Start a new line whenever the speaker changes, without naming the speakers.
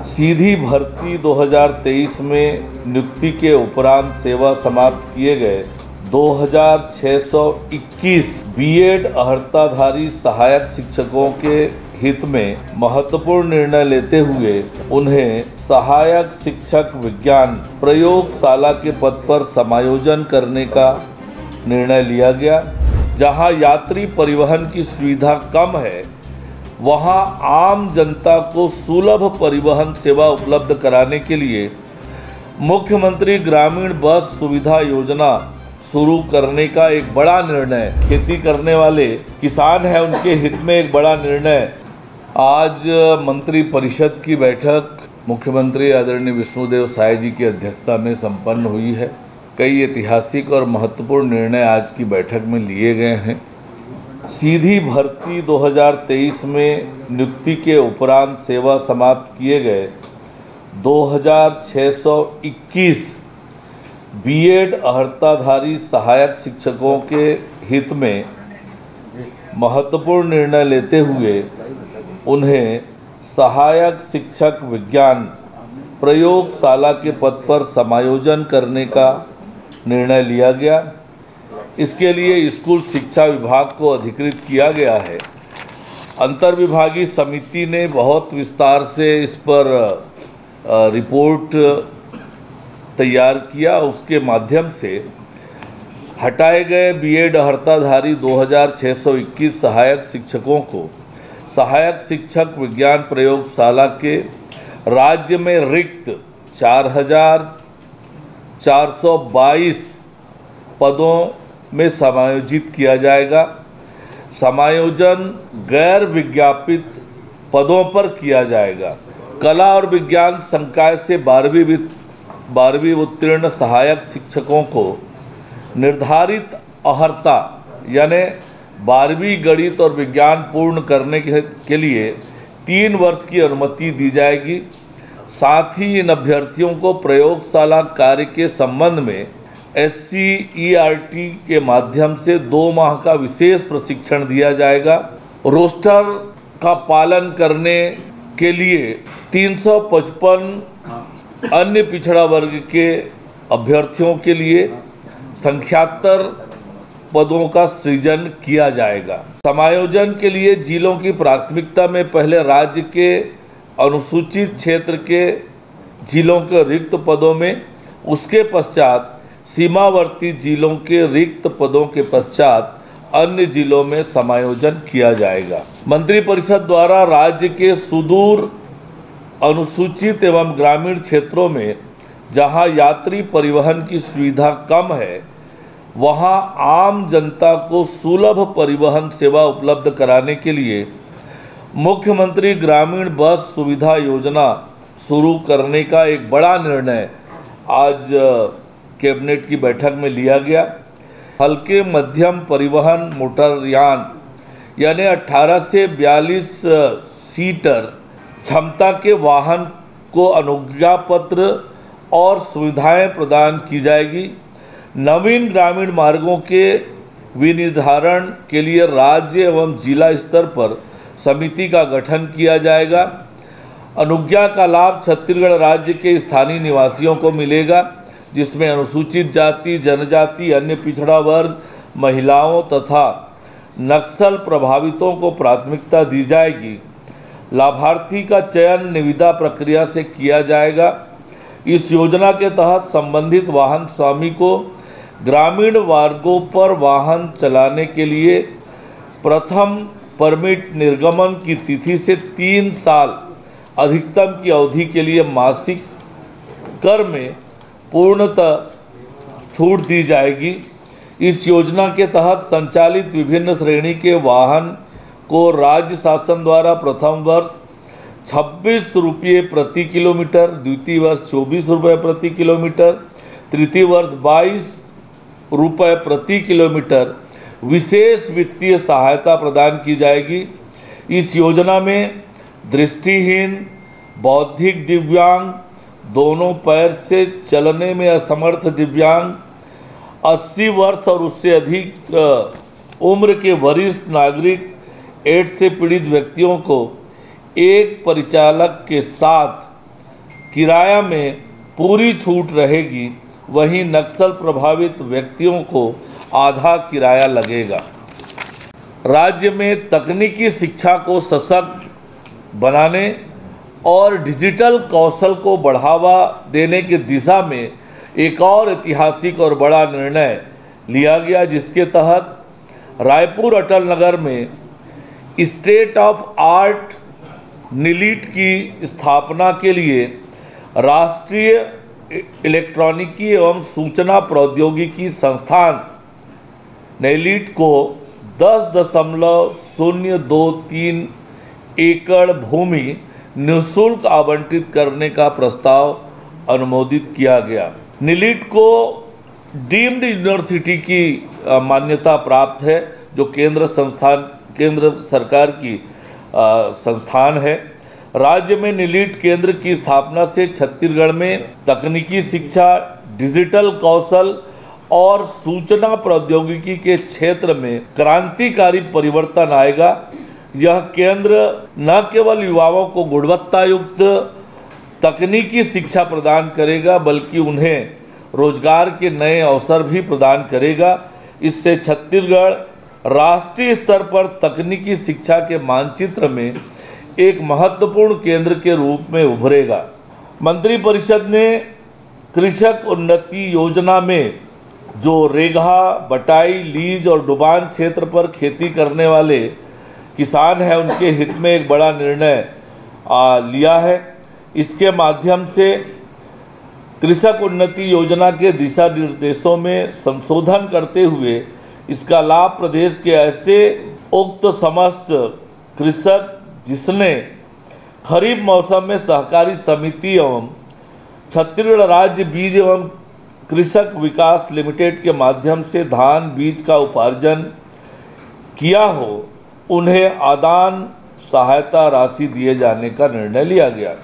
सीधी भर्ती 2023 में नियुक्ति के उपरांत सेवा समाप्त किए गए 2621 बीएड अर्हताधारी सहायक शिक्षकों के हित में महत्वपूर्ण निर्णय लेते हुए उन्हें सहायक शिक्षक विज्ञान प्रयोगशाला के पद पर समायोजन करने का निर्णय लिया गया। जहां यात्री परिवहन की सुविधा कम है, वहां आम जनता को सुलभ परिवहन सेवा उपलब्ध कराने के लिए मुख्यमंत्री ग्रामीण बस सुविधा योजना शुरू करने का एक बड़ा निर्णय, खेती करने वाले किसान हैं उनके हित में एक बड़ा निर्णय आज मंत्री परिषद की बैठक मुख्यमंत्री आदरणीय विष्णुदेव साय जी की अध्यक्षता में संपन्न हुई है। कई ऐतिहासिक और महत्वपूर्ण निर्णय आज की बैठक में लिए गए हैं। सीधी भर्ती 2023 में नियुक्ति के उपरांत सेवा समाप्त किए गए 2621 बीएड अर्हताधारी सहायक शिक्षकों के हित में महत्वपूर्ण निर्णय लेते हुए उन्हें सहायक शिक्षक विज्ञान प्रयोगशाला के पद पर समायोजन करने का निर्णय लिया गया। इसके लिए स्कूल शिक्षा विभाग को अधिकृत किया गया है। अंतर्विभागीय समिति ने बहुत विस्तार से इस पर रिपोर्ट तैयार किया। उसके माध्यम से हटाए गए बीएड अर्हताधारी 2621 सहायक शिक्षकों को सहायक शिक्षक विज्ञान प्रयोगशाला के राज्य में रिक्त 4422 पदों में समायोजित किया जाएगा। समायोजन गैर विज्ञापित पदों पर किया जाएगा। कला और विज्ञान संकाय से 12वीं उत्तीर्ण सहायक शिक्षकों को निर्धारित अर्हता यानी 12वीं गणित और विज्ञान पूर्ण करने के लिए 3 वर्ष की अनुमति दी जाएगी। साथ ही इन अभ्यर्थियों को प्रयोगशाला कार्य के संबंध में SCERT के माध्यम से 2 माह का विशेष प्रशिक्षण दिया जाएगा। रोस्टर का पालन करने के लिए 355 अन्य पिछड़ा वर्ग के अभ्यर्थियों के लिए संख्यातर पदों का सृजन किया जाएगा। समायोजन के लिए जिलों की प्राथमिकता में पहले राज्य के अनुसूचित क्षेत्र के जिलों के रिक्त पदों में, उसके पश्चात सीमावर्ती जिलों के रिक्त पदों के पश्चात अन्य जिलों में समायोजन किया जाएगा। मंत्रिपरिषद द्वारा राज्य के सुदूर अनुसूचित एवं ग्रामीण क्षेत्रों में जहां यात्री परिवहन की सुविधा कम है, वहां आम जनता को सुलभ परिवहन सेवा उपलब्ध कराने के लिए मुख्यमंत्री ग्रामीण बस सुविधा योजना शुरू करने का एक बड़ा निर्णय आज कैबिनेट की बैठक में लिया गया। हल्के मध्यम परिवहन मोटरयान यानी 18 से 42 सीटर क्षमता के वाहन को अनुज्ञा पत्र और सुविधाएं प्रदान की जाएगी। नवीन ग्रामीण मार्गों के विनिर्धारण के लिए राज्य एवं जिला स्तर पर समिति का गठन किया जाएगा। अनुज्ञा का लाभ छत्तीसगढ़ राज्य के स्थानीय निवासियों को मिलेगा, जिसमें अनुसूचित जाति, जनजाति, अन्य पिछड़ा वर्ग, महिलाओं तथा नक्सल प्रभावितों को प्राथमिकता दी जाएगी। लाभार्थी का चयन निविदा प्रक्रिया से किया जाएगा। इस योजना के तहत संबंधित वाहन स्वामी को ग्रामीण मार्गों पर वाहन चलाने के लिए प्रथम परमिट निर्गमन की तिथि से 3 साल अधिकतम की अवधि के लिए मासिक कर में पूर्णतः छूट दी जाएगी। इस योजना के तहत संचालित विभिन्न श्रेणी के वाहन को राज्य शासन द्वारा प्रथम वर्ष 26 रुपये प्रति किलोमीटर, द्वितीय वर्ष 24 रुपये प्रति किलोमीटर, तृतीय वर्ष 22 रुपये प्रति किलोमीटर विशेष वित्तीय सहायता प्रदान की जाएगी। इस योजना में दृष्टिहीन, बौद्धिक दिव्यांग, दोनों पैर से चलने में असमर्थ दिव्यांग, 80 वर्ष और उससे अधिक उम्र के वरिष्ठ नागरिक, एड्स से पीड़ित व्यक्तियों को एक परिचालक के साथ किराया में पूरी छूट रहेगी, वहीं नक्सल प्रभावित व्यक्तियों को आधा किराया लगेगा। राज्य में तकनीकी शिक्षा को सशक्त बनाने और डिजिटल कौशल को बढ़ावा देने की दिशा में एक और ऐतिहासिक और बड़ा निर्णय लिया गया, जिसके तहत रायपुर अटल नगर में स्टेट ऑफ आर्ट नीलिट की स्थापना के लिए राष्ट्रीय इलेक्ट्रॉनिकी एवं सूचना प्रौद्योगिकी संस्थान नीलिट को 10.023 एकड़ भूमि निःशुल्क आवंटित करने का प्रस्ताव अनुमोदित किया गया। नीलिट को डीम्ड यूनिवर्सिटी की मान्यता प्राप्त है, जो केंद्र सरकार की संस्थान है। राज्य में नीलिट केंद्र की स्थापना से छत्तीसगढ़ में तकनीकी शिक्षा, डिजिटल कौशल और सूचना प्रौद्योगिकी के क्षेत्र में क्रांतिकारी परिवर्तन आएगा। यह केंद्र न केवल युवाओं को गुणवत्ता युक्त तकनीकी शिक्षा प्रदान करेगा, बल्कि उन्हें रोजगार के नए अवसर भी प्रदान करेगा। इससे छत्तीसगढ़ राष्ट्रीय स्तर पर तकनीकी शिक्षा के मानचित्र में एक महत्वपूर्ण केंद्र के रूप में उभरेगा। मंत्रिपरिषद ने कृषक उन्नति योजना में जो रेगहा, बटाई, लीज और डुबान क्षेत्र पर खेती करने वाले किसान हैं, उनके हित में एक बड़ा निर्णय लिया है। इसके माध्यम से कृषक उन्नति योजना के दिशा निर्देशों में संशोधन करते हुए इसका लाभ प्रदेश के ऐसे उक्त समस्त कृषक जिसने खरीफ मौसम में सहकारी समिति एवं छत्तीसगढ़ राज्य बीज एवं कृषक विकास लिमिटेड के माध्यम से धान बीज का उपार्जन किया हो, उन्हें आदान सहायता राशि दिए जाने का निर्णय लिया गया।